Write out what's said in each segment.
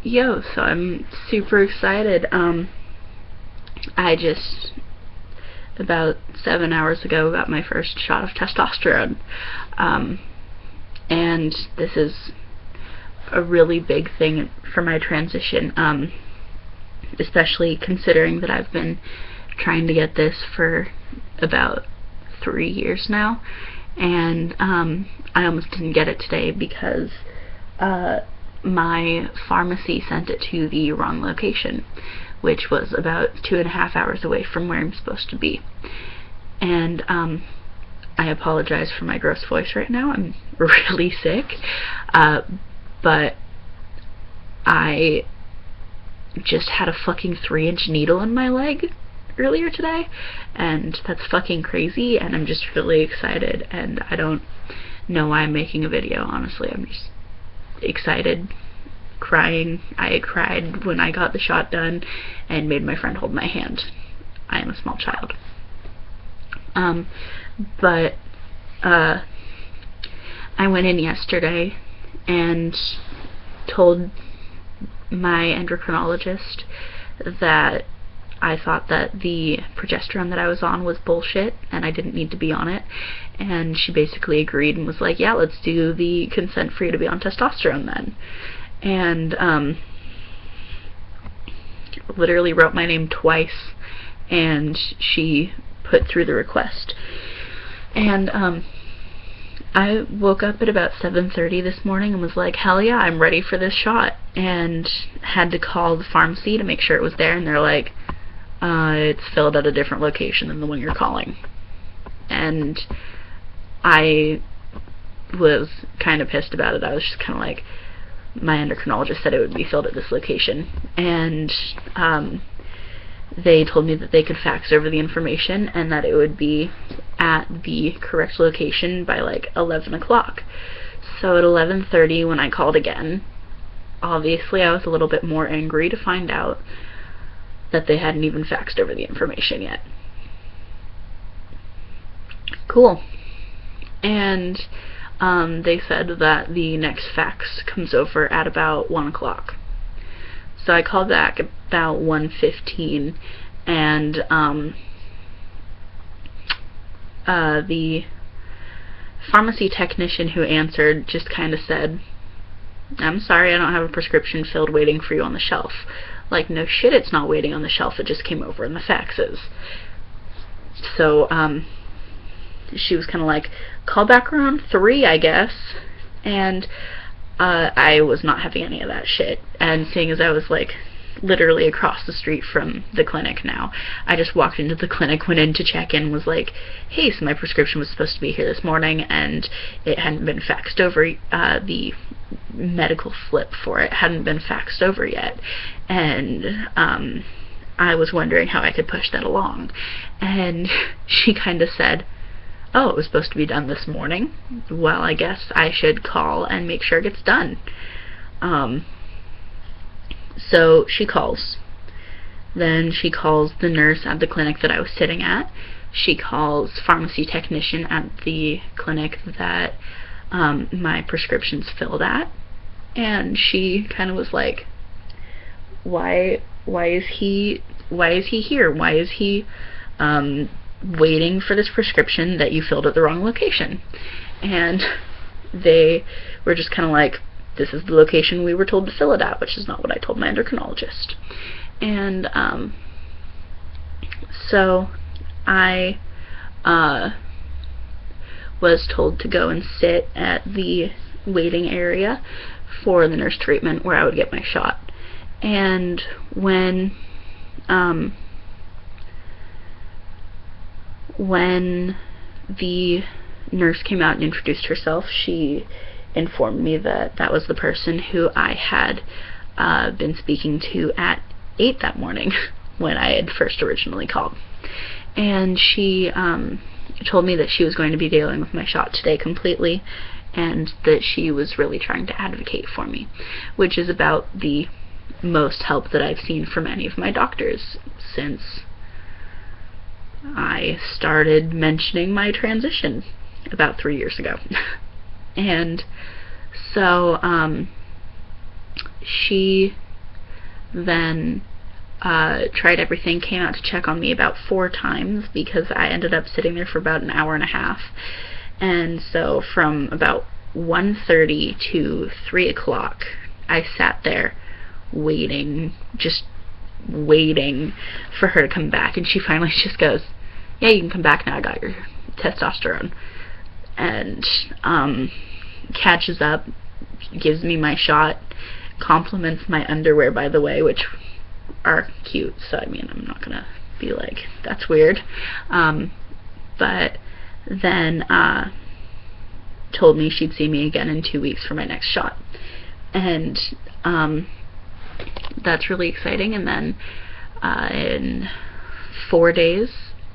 Yo, so I'm super excited. I just about 7 hours ago got my first shot of testosterone. Um, and this is a really big thing for my transition, especially considering that I've been trying to get this for about 3 years now, and I almost didn't get it today because my pharmacy sent it to the wrong location, which was about 2.5 hours away from where I'm supposed to be. And I apologize for my gross voice right now. I'm really sick, but I just had a fucking 3-inch needle in my leg earlier today, and that's fucking crazy, and I'm just really excited, and I don't know why I'm making a video, honestly. I'm just excited, crying. I cried when I got the shot done and made my friend hold my hand. I am a small child. But I went in yesterday and told my endocrinologist that I thought that the progesterone that I was on was bullshit and I didn't need to be on it, and she basically agreed and was like, yeah, let's do the consent for you to be on testosterone then. And literally wrote my name twice, and she put through the request. And I woke up at about 7:30 this morning and was like, hell yeah, I'm ready for this shot, and had to call the pharmacy to make sure it was there, and they're like, it's filled at a different location than the one you're calling. And I was kind of pissed about it. I was just kind of like, my endocrinologist said it would be filled at this location, and they told me that they could fax over the information and that it would be at the correct location by like 11 o'clock. So at 11:30 when I called again, obviously I was a little bit more angry to find out that they hadn't even faxed over the information yet. Cool. And they said that the next fax comes over at about 1 o'clock. So I called back about 1:15, and the pharmacy technician who answered just kind of said, I'm sorry, I don't have a prescription filled waiting for you on the shelf. Like, no shit, it's not waiting on the shelf, it just came over in the faxes. So she was kind of like, call back around 3, I guess. And I was not having any of that shit. And seeing as I was like literally across the street from the clinic now, I just walked into the clinic, went in to check in, was like, hey, so my prescription was supposed to be here this morning and it hadn't been faxed over. The medical slip for it hadn't been faxed over yet, and I was wondering how I could push that along. And she kind of said, oh, it was supposed to be done this morning. Well, I guess I should call and make sure it gets done. So she calls. Then she calls the nurse at the clinic that I was sitting at. She calls pharmacy technician at the clinic that my prescription's filled at. And she kind of was like, why is he here? Why is he waiting for this prescription that you filled at the wrong location? And they were just kind of like, this is the location we were told to fill it at, which is not what I told my endocrinologist. And so I was told to go and sit at the waiting area for the nurse treatment where I would get my shot. And when the nurse came out and introduced herself, she informed me that that was the person who I had been speaking to at 8 that morning when I had first originally called. And she told me that she was going to be dealing with my shot today completely, and that she was really trying to advocate for me, which is about the most help that I've seen from any of my doctors since I started mentioning my transition about 3 years ago. And so she then tried everything, came out to check on me about 4 times because I ended up sitting there for about an hour and a half. And so from about 1:30 to 3 o'clock, I sat there waiting, just waiting for her to come back. And she finally just goes, yeah, you can come back now, I got your testosterone. And catches up, gives me my shot, compliments my underwear, by the way, which are cute, so I mean, I'm not gonna be like, that's weird. But then told me she'd see me again in 2 weeks for my next shot. And that's really exciting. And then in 4 days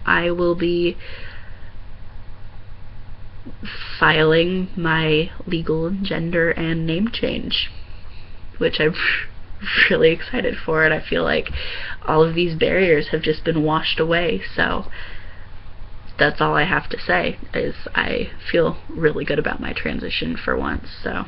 I will be filing my legal gender and name change, which I'm really excited for, and I feel like all of these barriers have just been washed away. So that's all I have to say, is I feel really good about my transition for once. So